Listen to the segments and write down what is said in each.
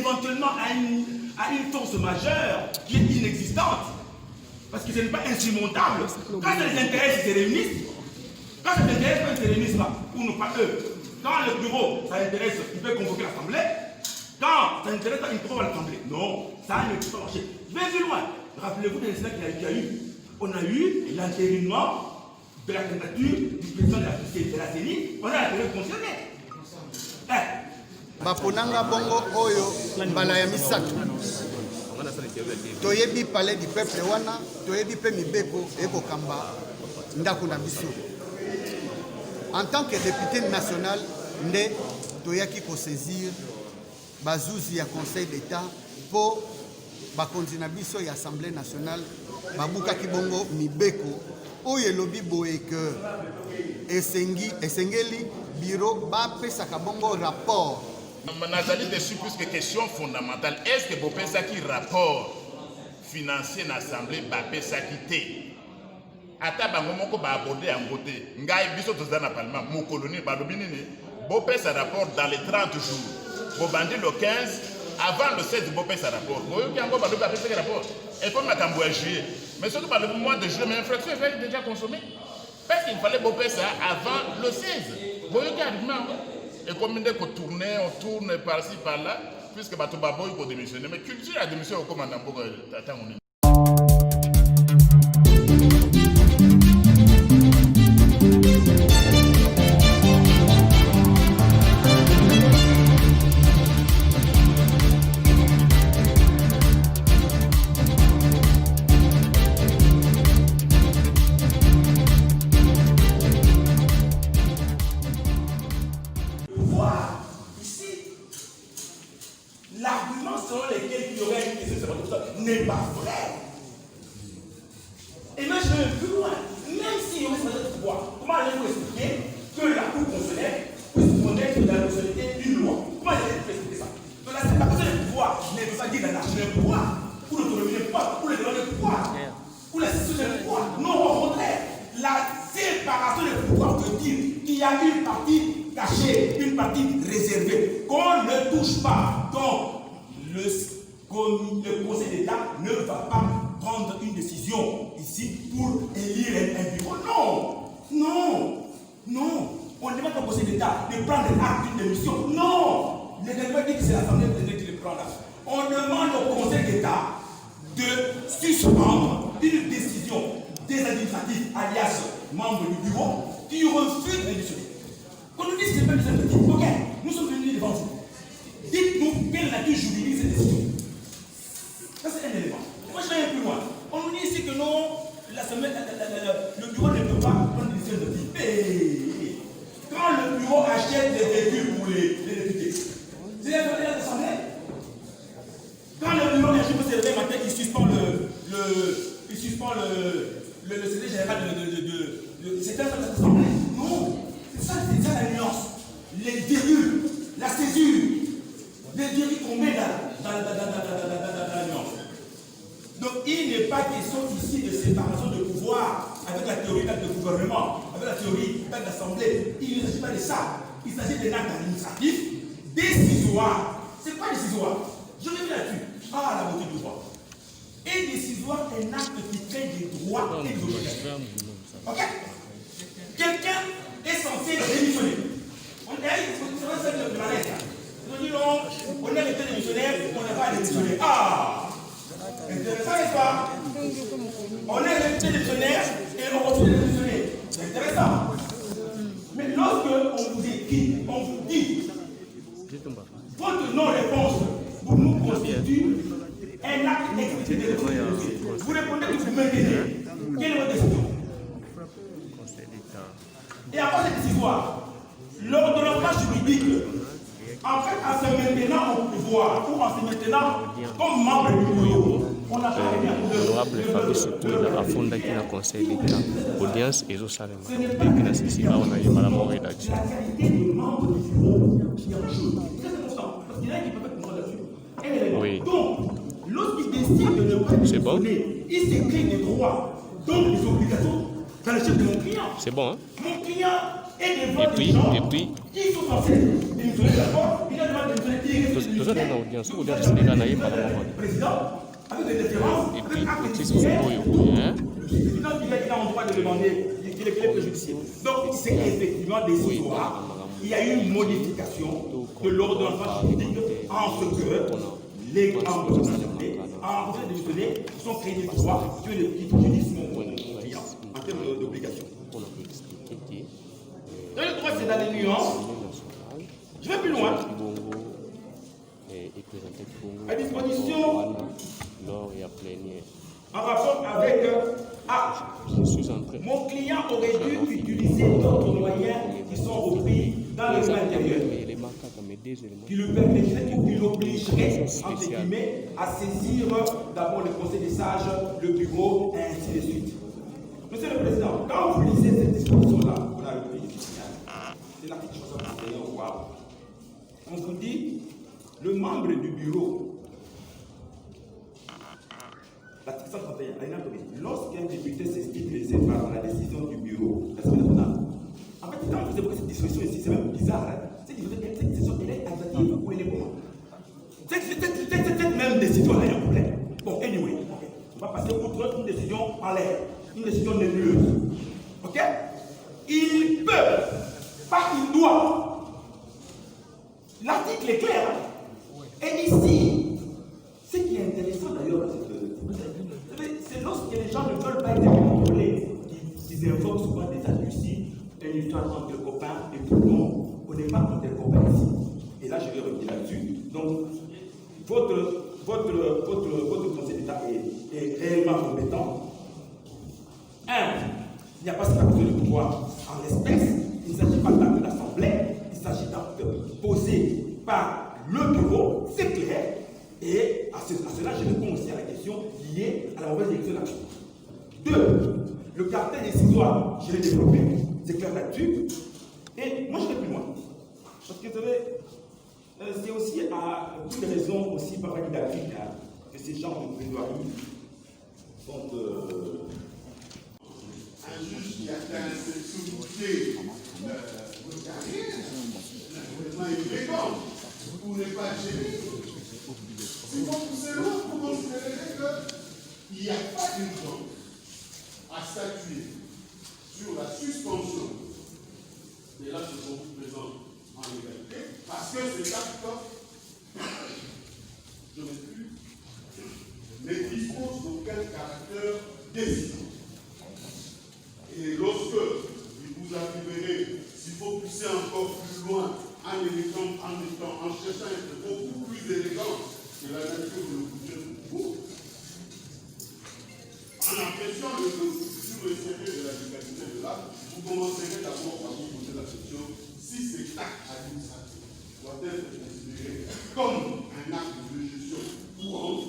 éventuellement à une force majeure qui est inexistante. Parce que ce n'est pas insurmontable. Quand ça les intéresse, ils se réunissent. Quand ça les intéresse, ils se réunissent pas. Ou non, pas eux. Quand le bureau, ça intéresse, il peut convoquer l'Assemblée. Quand ça intéresse, il trouve l'Assemblée. Non, ça ne peut pas marcher. Je vais plus loin. Rappelez-vous de l'incident qu'il y a eu. On a eu l'entérinement de la candidature du président de la CENI. On a la période concernée. Baponanga bongo oyo mbala ya misato. Toyebi palais du peuple wana, toyebi pe mibeko eko kamba ndako na biso. En tant que député national, nde toyaki ko saisir bazuzi ya Conseil d'État pour bakonzi na biso ya Assemblée nationale babuka ki bongo mibeko oyo lobi boye que esengeli bureau ba pesa ka bongo rapport. Nazali dessus puisque question fondamentale. Est-ce que vous pensez qu'il rapport financier dans l'Assemblée va penser quitter? Ata bango moko ba aborder en côté. Ngai biso tozana na parlement mon colonie ba lobini ne. Bo pesa rapport dans les 30 jours. Bo bandi le 15 avant le 16 bo pesa rapport. Bo yoki ango ba lobi pesa rapport. Et comme makambo à juillet. Mais surtout par le mois de juillet mais l'infraction est déjà consommée. Parce qu'il fallait bo pesa avant le 16. Bo yoki argument. Et comme on tourne par-ci, par-là, puisque Batobabo il faut démissionner. Mais culture a démissionné au commandant pour attendre. L'argument selon lequel il y aurait une n'est pas vrai. Et même je vais plus loin. Même s'il y aurait ce pouvoir, comment allez-vous expliquer que la Cour constitutionnelle puisse connaître la nationalité d'une loi? Comment allez-vous expliquer ça? Donc la séparation des pouvoirs ne veut pas dire l'anarchie des pouvoirs, ou l'autonomie des pouvoirs, ou les droits des pouvoirs, ou la situation des pouvoirs. Non, au contraire, la séparation des pouvoirs veut dire qu'il y a une partie cachée, une partie réservée, qu'on ne touche pas. Donc, le Conseil d'État ne va pas prendre une décision ici pour élire un bureau. Non, non, non. On ne demande pas au Conseil d'État de prendre l'acte d'une démission. Non, ne devez pas dire que c'est l'Assemblée qui le prend là. On demande au Conseil d'État de suspendre une décision des administratifs, alias membres du bureau, qui refusent de démissionner. Quand nous disons que ce n'est pas une décision, ok, nous sommes venus devant vous. Dites-nous quelle nature juridique cette décision. Ça c'est un élément. Moi je vais un peu plus loin. On nous dit ici que non, le bureau ne peut pas prendre une décision de vie. Mais quand le bureau achète des véhicules pour les députés, c'est l'Assemblée. Quand le bureau achète pour se lever matin, il suspend le secrétaire général de cette Assemblée. Non, c'est ça la nuance. Les virgules, la césure. Les dérives qu'on met dans la nuance. Donc il n'est pas question ici de séparation de pouvoir avec la théorie d'acte de gouvernement, avec la théorie d'acte d'assemblée. Il ne s'agit pas de ça. Il s'agit d'un acte administratif décisoire. C'est pas décisoire. Je reviens là-dessus. Ah, la beauté du droit. Et décisoire est un acte qui crée des droits et des obligations. Ok? Quelqu'un est censé démissionner. On est de malaise. On dit non, on est resté démissionnaire, on n'a pas démissionné. Ah! Intéressant, n'est-ce pas? On est resté démissionnaire et on continue de démissionner. C'est intéressant. Mais lorsque on vous écrit, on vous dit, votre non-réponse pour nous constitue un acte explicite de décision. Vous répondez que vous maintenez. Quelle est votre décision? Et après cette décision, l'ordonnancement juridique, en fait, en se maintenant au pouvoir, ou en se maintenant comme membre du bureau, on a fait L'honorable Fabi surtout a fondé le Conseil d'État. Audience et Zosalem. Depuis la session, on a eu Madame rédaction. Oui. Donc, lorsqu'il décide de ne pas démissionner, il s'écrit des droits, donc des obligations dans le chef de mon client. C'est bon, hein? Mon client est devant des gens qui sont censés démissionner d'abord. tozali na audience esengeka na ye mbala moko et puis otisi sikoyo le président il a en droit de demander qu'il est préjudicié. Donc c'est effectivement des histoires. Il y a eu une modification de l'ordonnance juridique en ce que les grands en fait de donner sont créés des droits sur les préjudices clients en termes d'obligation. Le droit c'est dans les nuances. Je vais plus loin. À disposition en rapport avec mon client aurait dû utiliser d'autres moyens qui sont repris dans le plan intérieur, qui lui permettraient, qui l'obligeraient, entre guillemets, à saisir d'abord le conseil des sages, le bureau, et ainsi de suite. Monsieur le Président, quand vous lisez cette disposition-là, on a le pays fiscal, c'est l'article 61 au revoir. On vous dit, le membre du bureau, l'article 131, lorsqu'un député s'estime lésé par la décision du bureau de l'Assemblée nationale, en fait, quand vous évoquez cette disposition ici, c'est même bizarre. Hein? Cette décision, elle est adaptative ou elle est comment? Cette même décision, elle a un problème. Bon, anyway, on va passer outre une décision en l'air, une décision nébuleuse. Ok? Il peut, pas il doit. L'article est clair. Et ici, ce qui est intéressant d'ailleurs, c'est lorsque les gens ne veulent pas être contrôlés, ils invoquent souvent des abus, une histoire entre copains, et pourtant, on n'est pas entre copains ici. Et là, je vais revenir là-dessus. Donc, votre conseil d'État est réellement compétent. Il n'y a pas cette besoin de pouvoir en espèces. Il ne s'agit pas d'acte d'assemblée, il s'agit d'actes posés par le bureau, c'est clair. Et à cela, je réponds aussi à la question liée à la mauvaise direction de l'action. 2. Le caractère décisoire, je l'ai développé, c'est clair là-dessus. Et moi, je vais plus loin. Parce que vous savez, c'est aussi à toutes les raisons aussi paradidactiques que ces gens de plaidoirie sont un juge qui atteint cette sobriété élégant pour ne pas gêner. Si vous poussez loin, vous considérez qu'il n'y a pas d'urgence à statuer sur la suspension des actes de concours présents en légalité, parce que cet acte, je ne sais plus, ne dispose d'aucun caractère décisif. Et lorsque vous arriverez, s'il faut pousser encore plus loin, en cherchant à être beaucoup plus élégant que la nature de l'objet de vous, en appréciant sur le sérieux de la légalité de l'acte, vous commencerez d'abord par vous poser la question si cet acte administratif doit être considéré comme un acte de gestion courante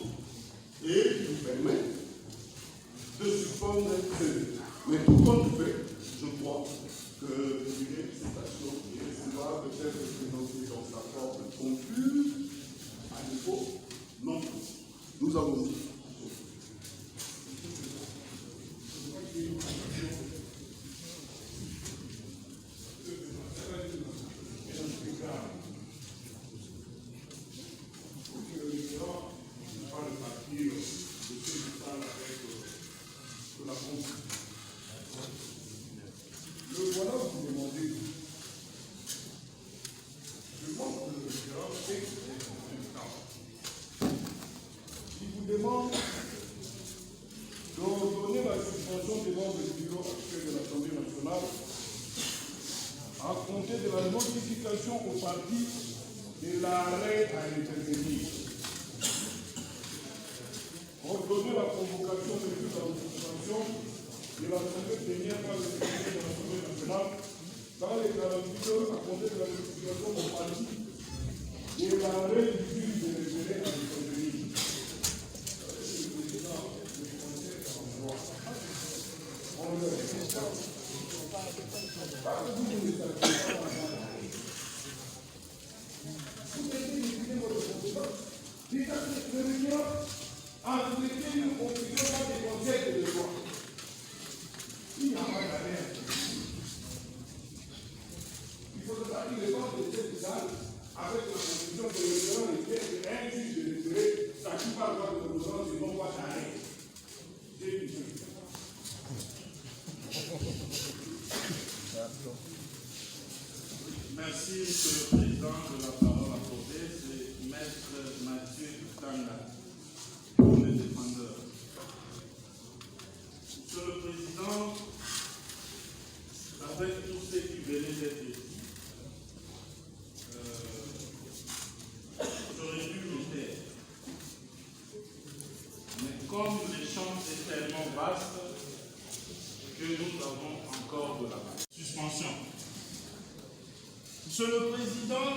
et qui nous permet de suspendre ce. Mais pour compte fait, je crois que cette action est recevable, peut-être présentée dans sa forme confuse, à défaut, non plus. Nous avons dit. Demande d'ordonner la suspension des membres du bureau actuel de l'Assemblée nationale à compter de la notification au parti de l'arrêt à intervenir. Ordonner la convocation de toute la suspension de l'Assemblée plénière par le président de l'Assemblée nationale dans les 48 heures à compter de la notification au parti de l'arrêt du juge de référé à intervenir. Il faudra qu'il les vende de cette salle avec la Merci, Monsieur le Président, de la parole accordée. C'est Maître Mathieu Tanga, pour les défendeurs. Monsieur le Président, avec tous ceux qui venaient d'être ici, j'aurais dû me taire. Mais comme les champs est tellement vaste que nous avons encore de la suspension. Monsieur le Président,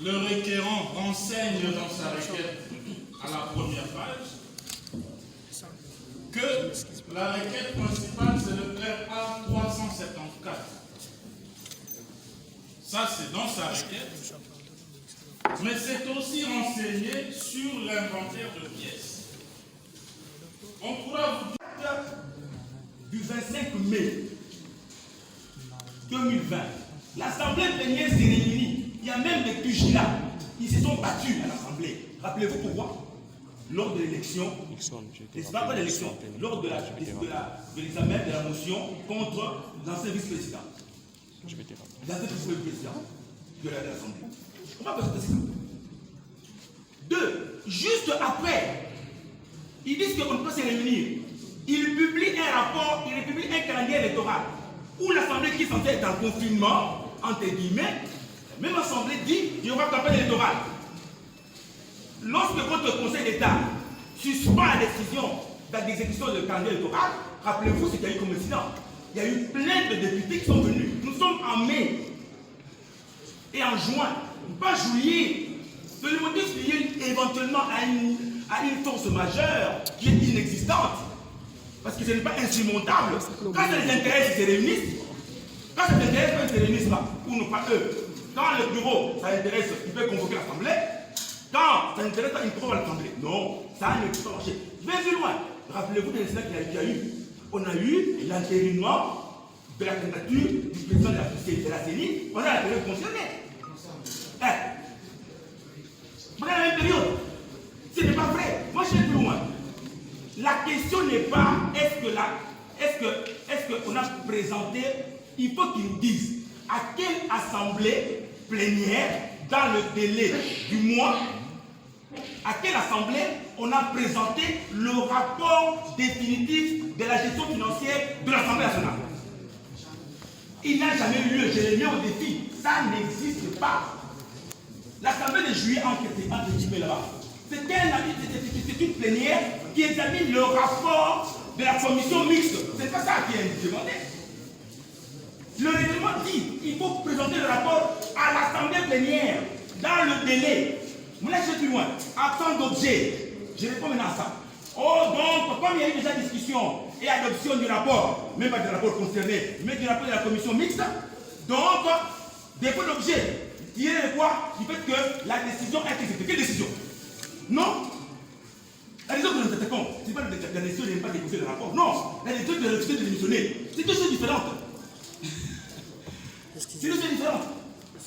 le requérant renseigne dans sa requête à la première page que la requête principale, c'est le RA 374. Ça, c'est dans sa requête. Mais c'est aussi renseigné sur l'inventaire de pièces. On pourra vous dire du 25 mai 2020, l'Assemblée plénière s'est réunie. Il y a même des pugilats. Ils se sont battus à l'Assemblée. Rappelez-vous pourquoi? Lors de l'élection, c'est pas l'élection, lors de l'examen de la motion contre l'ancien vice-président. L'ancien vice-président de l'Assemblée. On va présenter ça. Deux, juste après, ils disent qu'on ne peut pas se réunir. Ils publient un rapport, ils publient un calendrier électoral où l'Assemblée qui est censée être en confinement, entre guillemets, même l'Assemblée dit qu'il y aura campagne électorale. Lorsque votre Conseil d'État suspend la décision d'exécution de calendrier électoral, rappelez-vous ce qu'il y a eu comme incident. Il y a eu plein de députés qui sont venus. Nous sommes en mai et en juin, pas juillet. Le motif lié éventuellement à une force majeure qui est inexistante. Parce que ce n'est pas insurmontable. Quand ça les intéresse, ils se réunissent. Quand ça les intéresse, ils ne se réunissent pas. Ou non, pas eux. Quand le bureau, ça intéresse, il peut convoquer l'Assemblée. Quand ça n'intéresse pas, il peut convoquer l'Assemblée. Non, ça ne peut pas marcher. Je vais plus loin. Rappelez-vous de l'incident qu'il y a eu. On a eu l'entérinement de la candidature du président de la CENI pendant la période concernée. Pendant la même période. Ce n'est pas vrai. Moi, je vais plus loin. La question n'est pas est-ce qu'on a présenté, il faut qu'ils nous disent à quelle assemblée plénière, dans le délai du mois, à quelle assemblée on a présenté le rapport définitif de la gestion financière de l'Assemblée nationale. Il n'a jamais eu lieu, je l'ai mis au défi, ça n'existe pas. L'Assemblée de juillet entre guillemets là-bas. C'est une plénière qui examine le rapport de la commission mixte. C'est pas ça qui est demandé. Le règlement dit qu'il faut présenter le rapport à l'Assemblée plénière dans le délai. Vous laissez plus loin. Absence d'objet. Je réponds maintenant à ça. Oh, donc, comme il y a eu déjà discussion et adoption du rapport, même pas du rapport concerné, mais du rapport de la commission mixte, donc, dépôt d'objet. Il est de quoi? Du fait que la décision a été exécutée. Quelle décision? Non. La décision que nous attaquons, ce n'est pas la décision de ne pas déposer le rapport. Non. La décision de refuser de démissionner. C'est deux choses différentes. C'est deux choses différentes.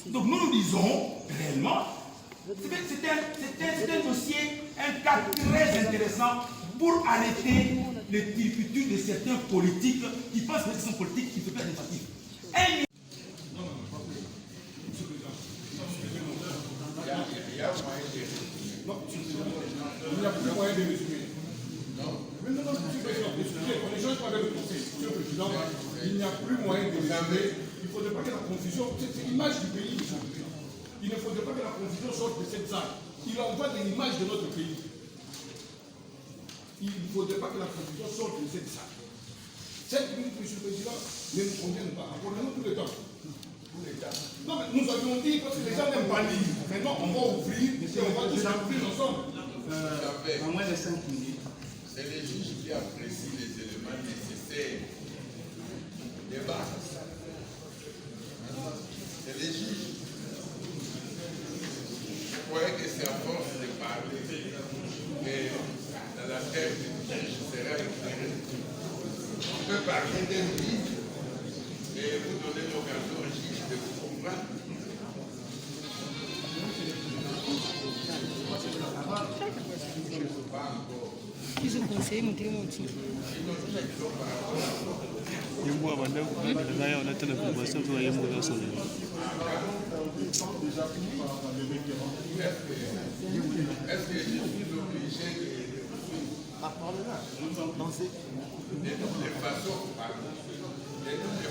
Donc nous nous disons, réellement, c'est un dossier, un cas très intéressant pour arrêter les turpitudes de certains politiques qui pensent que ce sont politiques qui se font négatifs. Il n'y a plus moyen de résumer. Maintenant, on échange pas avec le Conseil. Monsieur le Président, il n'y a plus moyen de résumer. Il ne faudrait pas que la confusion, c'est l'image du pays. Il ne faudrait pas que la confusion sorte de cette salle. Il envoie de l'image de notre pays. Il ne faudrait pas que la confusion sorte de cette salle. 7 minutes, Monsieur le Président, ne nous conviennent pas. Accordez-nous tout le temps. Non, mais nous avions dit, parce que les gens n'aiment pas lire. Maintenant, on va ouvrir, et on va tous ouvrir ensemble. En moins de 5 minutes. C'est les juges qui apprécient les éléments nécessaires. Débat. C'est les juges. Je croyais que c'est à force de parler. Mais dans la tête du juge sera éclairé. On peut parler d'un livre et vous donner l'occasion au juge de vous comprendre. Ils ont conseillé mon téléphone aussi. Yembo abanda kubaga nayo natana kubasa kwa yembo gasonye. de temps déjà pris par les requérants? Est-ce que je suis obligé de de toutes les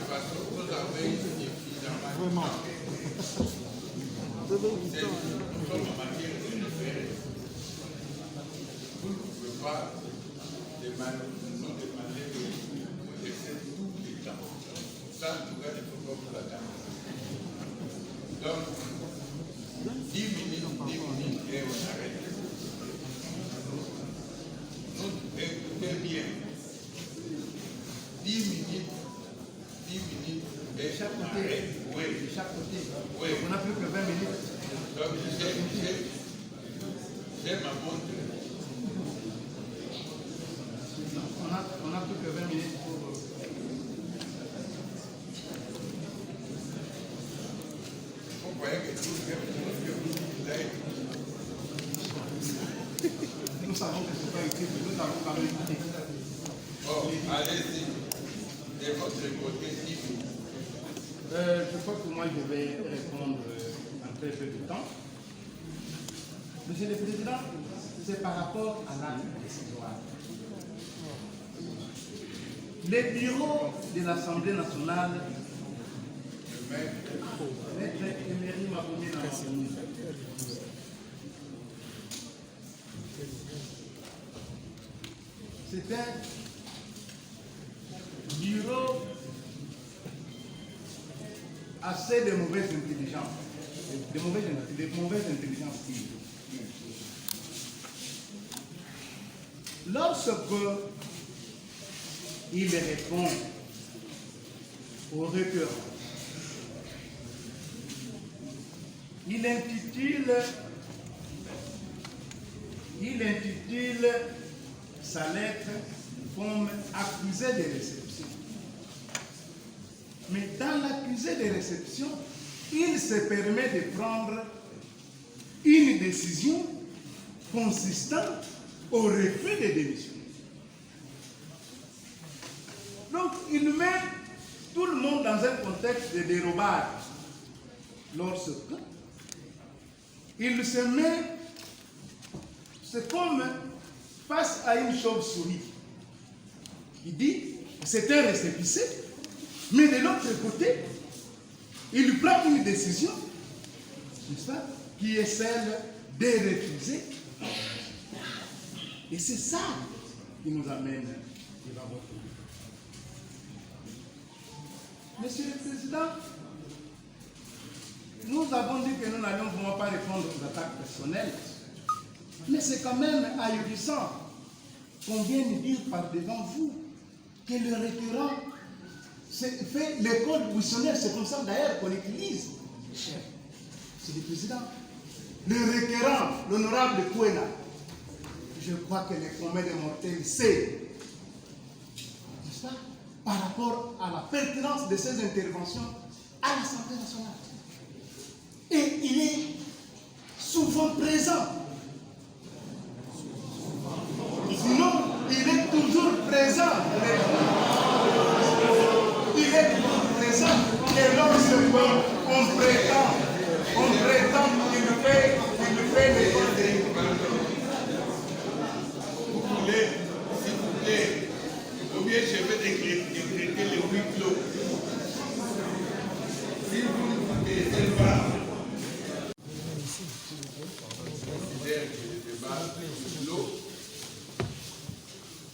façons, vous avez une évidemment. Vraiment. Nous sommes en matière de référé. Vous ne pouvez pas nous demander de laisser tout le temps. Ça, en tout cas, il ne faut pas vous l'attendre. Donc, 10 minutes et on arrête. Nous, écoutez bien. 10 minutes et chaque côté. Oui. De chaque côté. Oui. On n'a plus que 20 minutes. Donc, j'ai ma montre. On n'a plus que 20 minutes pour. Vous voyez que tout ce que vous avez. Nous savons que ce n'est pas utile, mais nous avons quand même écouté. Oh, allez-y. De votre côté, 10 minutes. Je crois que moi je vais répondre en très peu de temps. Monsieur le Président, c'est par rapport à l'acte décisoire. Les bureaux de l'Assemblée nationale, Maître Emery Maboumé dans c'est un bureau assez de mauvaise intelligence, de mauvaise intelligence. Lorsque il répond au requérant, il intitule sa lettre comme accusé de réception. Mais dans l'accusé de réception, il se permet de prendre une décision consistant au refus de démission. Donc, il met tout le monde dans un contexte de dérobage. Lorsque il se met, c'est comme face à une chauve-souris. Il dit, c'est un récépissé, mais de l'autre côté, il prend une décision, n'est-ce pas, qui est celle de refuser. Et c'est ça qui nous amène devant votre public. Monsieur le Président, nous avons dit que nous n'allions vraiment pas répondre aux attaques personnelles, mais c'est quand même ahurissant qu'on vienne dire par devant vous que le requérant fait l'école missionnaire, c'est comme ça d'ailleurs qu'on utilise. C'est le Président. Le requérant, l'honorable Kouena, je crois que les communs des mortels sait, n'est-ce pas, par rapport à la pertinence de ces interventions à l'Assemblée nationale. Et il est souvent présent. Sinon, il est toujours présent. Il est toujours présent. Et lorsqu'on prétend qu'il fait les ordres. Vous voulez, s'il vous plaît, ou bien je vais décréter le huis clos. Si vous ne vous taisez pas, je considère que le débat est clos.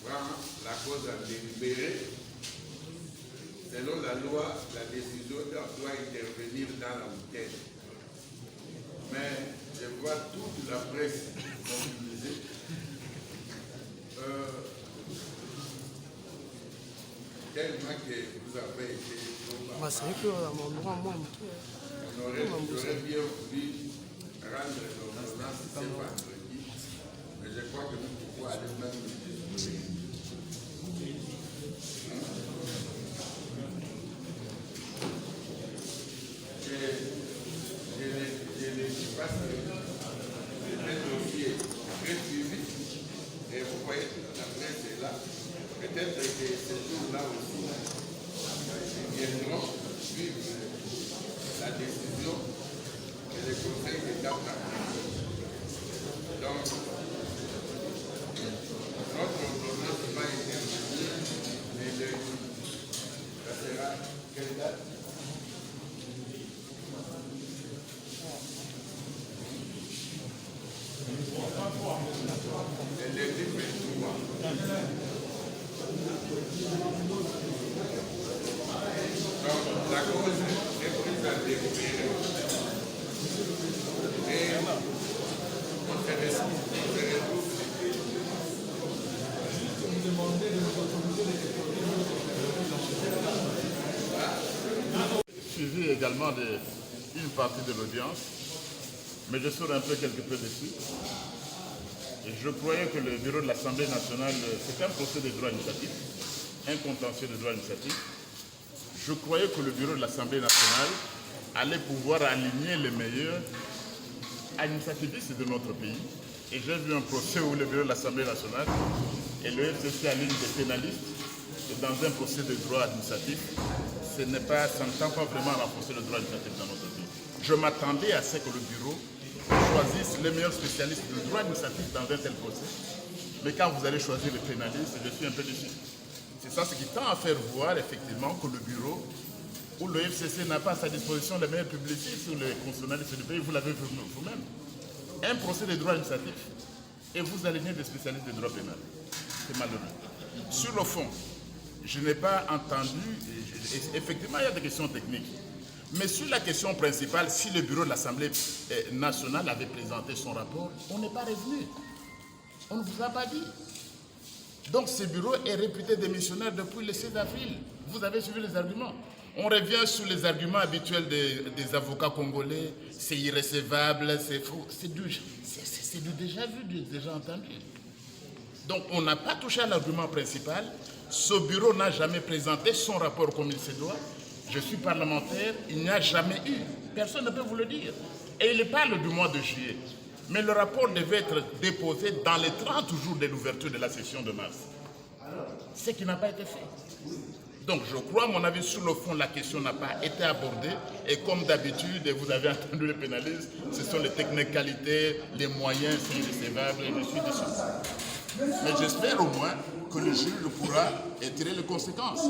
Voilà, la cause a délibéré. Selon la loi, la décision doit intervenir dans la week-end. Mais je vois toute la presse mobilisée. Tellement que vous avez été j'aurais bien voulu rendre l'ordonnance ce vendredi, mais je crois que nous pouvons aller même le décider. Je ne dis pas que c'est un dossier très suivi, et vous voyez, la presse est là. Peut-être que ces jours-là aussi, ils viendront suivre la décision lundi 23. Donc, la cause est prise à délibérer. Et on se retrouve. Suivi également une partie de l'audience, mais je sors un peu quelque peu dessus. Et je croyais que le bureau de l'Assemblée nationale, c'est un procès de droit initiatif, un contentieux de droit initiatif. Je croyais que le bureau de l'Assemblée nationale allait pouvoir aligner les meilleurs initiativistes de notre pays. Et j'ai vu un procès où le bureau de l'Assemblée nationale et le FCC alignent des pénalistes dans un procès de droit administratif. Ça ne tend pas vraiment à renforcer le droit administratif dans notre pays. Je m'attendais à ce que le bureau choisisse les meilleurs spécialistes du droit administratif dans un tel procès. Mais quand vous allez choisir les pénalistes, je suis un peu déçu. C'est ça ce qui tend à faire voir effectivement que le bureau ou le FCC n'a pas à sa disposition les meilleurs publicistes ou les constitutionnalistes du pays, vous l'avez vu vous-même. Un procès de droit administratif et vous alignez des spécialistes de droit pénal. C'est malheureux. Sur le fond, je n'ai pas entendu, effectivement il y a des questions techniques, mais sur la question principale, si le bureau de l'Assemblée nationale avait présenté son rapport, on n'est pas revenu. On ne vous a pas dit. Donc ce bureau est réputé démissionnaire depuis le 16 avril. Vous avez suivi les arguments. On revient sur les arguments habituels des avocats congolais. C'est irrécevable, c'est faux. C'est du déjà vu, du déjà entendu. Donc on n'a pas touché à l'argument principal. Ce bureau n'a jamais présenté son rapport comme il se doit. Je suis parlementaire, il n'y a jamais eu. Personne ne peut vous le dire. Et il parle du mois de juillet. Mais le rapport devait être déposé dans les 30 jours de l'ouverture de la session de mars. Ce qui n'a pas été fait. Donc je crois, à mon avis, sur le fond, la question n'a pas été abordée. Et comme d'habitude, et vous avez entendu les pénalistes, ce sont les technicalités, les moyens, c'est irrécevable, et je suis déçu. Mais j'espère au moins que le juge pourra tirer les conséquences.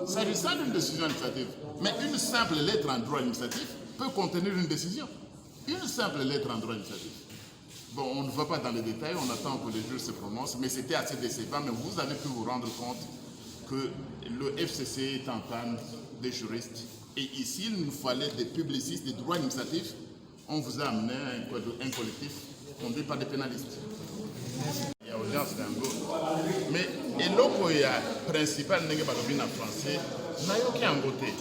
S'agissant d'une décision administrative, mais une simple lettre en droit administratif peut contenir une décision. Une simple lettre en droit administratif. Bon, on ne va pas dans les détails, on attend que les juges se prononcent, mais c'était assez décevant, mais vous avez pu vous rendre compte que le FCC est en panne des juristes. Et ici, il nous fallait des publicistes, des droits administratifs. On vous a amené un collectif conduit par des pénalistes. Il y a audience d'un go. Mais eloko ya principal n'est pas en français. Nayoki Angote.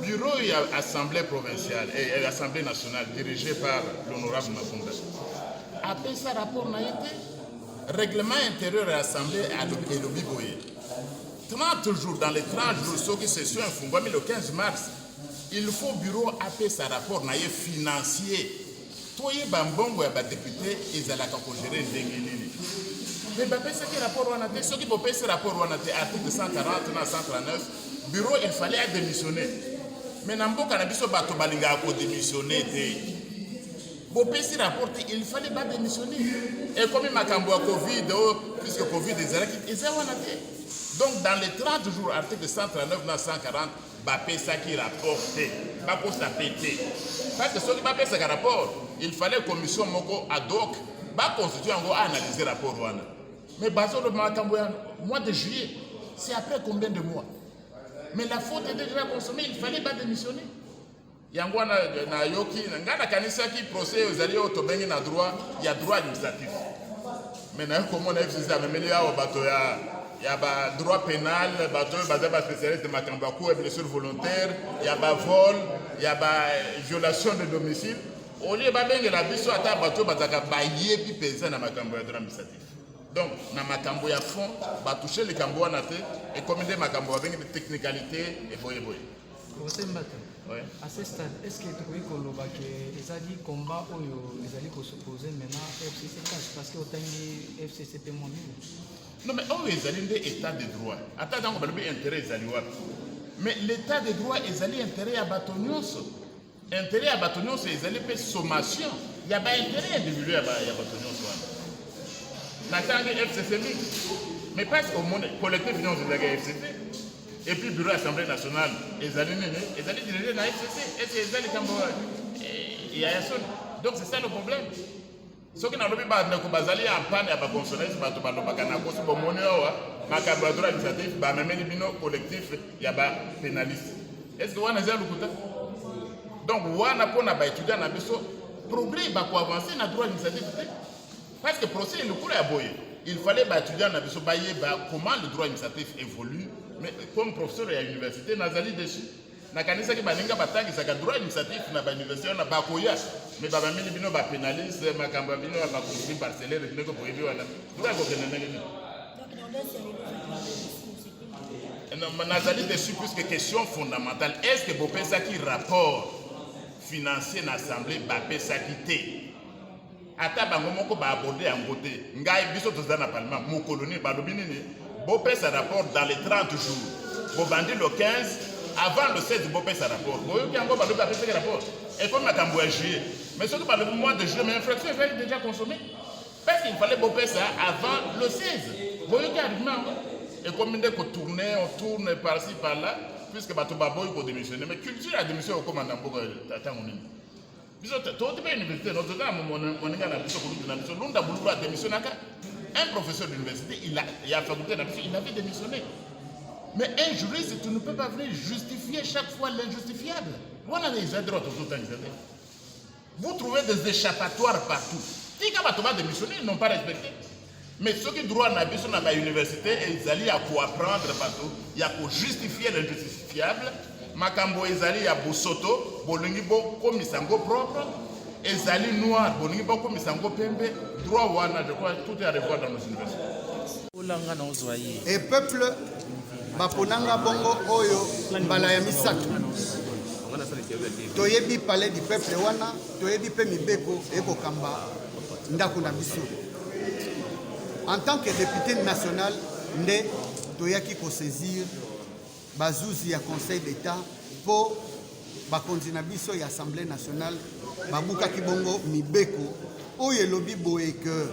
Bureau et assemblée provinciale et l'assemblée nationale dirigée par l'honorable Mafunda. Après ça, rapport n'a été. Règlement intérieur et assemblée et le Biboye. 30 jours, dans les 30 jours, ce qui session mais le 15 mars, il faut bureau appeler sa rapport financier. Toye bambongo ya député ezalaka ko gérer ndenge nini. Mais bapé ce qui rapport wana te, ce qui peut ce rapport wana te article 140 na 139, bureau il fallait démissionner. Mais namboka na biso bato balinga ko démissionner te. Bopé ce rapport il fallait pas démissionner. Et comme makambo ya Covid, puisque Covid ezalaka te. Donc dans les 30 jours, article 139 à 140, Bapé ça qui rapporte, Bapé ça pété. Parce que ce qui Bapé ça rapport, il fallait commission moko ad hoc, bah constituer en gros analyser le rapport. Mais basé le mois de juillet, c'est après combien de mois? Mais la faute est déjà consommée, il fallait pas démissionner. Yango na yoki, ngana kanisa qui procès aux alliés au tobengi na droit, il y a droit administratif. Mais na comment on a fait ça, mais il y a au bateau il y a le droit pénal, le spécialiste de Makambakou et blessure volontaire, il y a le vol, il y a la violation de domicile. Au lieu de la biso à ta bateau, il y a des personnes dans Makambo administratif. Donc, dans Makambo, il y a fond, il y a touché les Kambo et comme il y a Makambo avec des technicalités et boye. Ouais. À ce stade, est-ce que tu peux dire que les alliés combat ou les alliés qui s'opposent maintenant FCC parce que autant de FCC peut moins non, mais on est allé dans l'état de droit. Attends, on va le intérêt des alliés. Mais l'état de droit est allé intérêt à Batonios. Intérêt à Batonios, c'est allé faire sommation. Il y a pas intérêt individuel à Batonios. N'attends que FCC. Mais parce qu'au monde, collectif finance de la FCC. Et puis, le bureau de l'Assemblée nationale, ils allaient diriger la FCC. Et c'est les Cambois. Donc, c'est ça le problème. soki nalobi bandeko bazali ya mpane ya baconsonance bato balobaka na kosi bomoni awa makambo ya droit administratif bamemeli bino collectif ya bapénaliste. Est ce que wana eza lukuta? Donc wana mpona baétudiant na biso progrès bakoavance na droit administratif te, parce que procès elokolo ya boye il fallait baétudiant na biso bayeba comment le droit administratif évolue. Mais comme professeur ya université nazali dessus nakanisaki baninga batangisaka droit administratif na bauniversité wana bakoya mais babameli bino bapénaliste makambo ya bino ya baconflit parcellaire binoko boyebi wana droit ekokende ndenge nini. Nazali dessus puisque question fondamentale, est-ce que bopesaki rapport financier na assemblée bapesaki te ata bango moko baaborde yango te? Ngai biso toza na parlement mokolonie balobi nini bopesa rapport dans les 30 jours bobandi le 15 avant le 16 bopesa rapport boyoki yango balobi bapesaki rapport efo makambo ya juillet mais soki balobi mois de juillet mais infraction efali déjà consommé parce qu'il fallait bopesa avant le 16 boyoki argument yango ekomi nde kotourne on tourne par-ci par-là puisque bato baboyi kodémissionne mais culture ya démission okomanda mboka ntango nini biso toti mpe université notoza moninga na biso kolutu na biso lunda bululu adémissionnaka un professeur d'université il a faculté na biso il avait démissionné. Mais un juriste, tu ne peux pas venir justifier chaque fois l'injustifiable. Vous trouvez des échappatoires partout. Si tu vas démissionner, ils n'ont pas respecté. Mais ceux qui droit à l'université, ils allaient à quoi apprendre partout. Il y a pour justifier l'injustifiable. Makambo ezali ya bosoto, bolingi bo komisango propre, ezali noir, bolingi bo komisango pembe, droit wana, je crois tout est à revoir dans nos universités. Et peuple baponanga bongo oyo mbala ya misato toyebi palais du peuple wana toyebi pe mibeko ekokamba ndako na biso. En tant que député national nde toyaki ko saisir bazuzi ya conseil d'état po bakonzi na biso ya assemblée nationale babukaki bongo mibeko oyo elobi boye que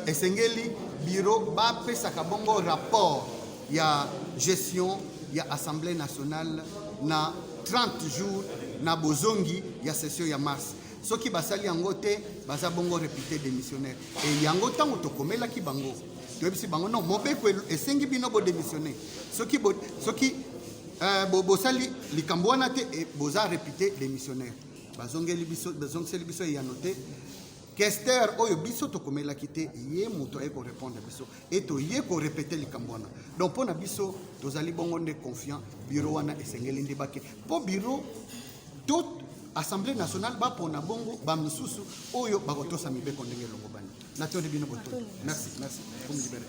esengeli bureau bapesaka bongo rapport ya gestion ya assemblée nationale na 30 jours na bozongi ya session ya mars. Soki basali yango te baza bongo réputé démissionnaire et yango tango tokomelaki bango toyebisi bango non mobeko esengi bino bo démissionner soki bosali likambo wana te boza réputé démissionnaire bazongeli biso ya noté Kester oyo biso tokomelaki te ye moto eko répondre biso et to ye ko répéter likambo wana. Donc pona biso tozali bongo nde confiant bureau wana esengeli ndi bake po bureau toute assemblée nationale ba pona bongo ba misusu oyo bakotosa mibeko ndenge longo bani. Natoni bino boto. Merci pour me libérer.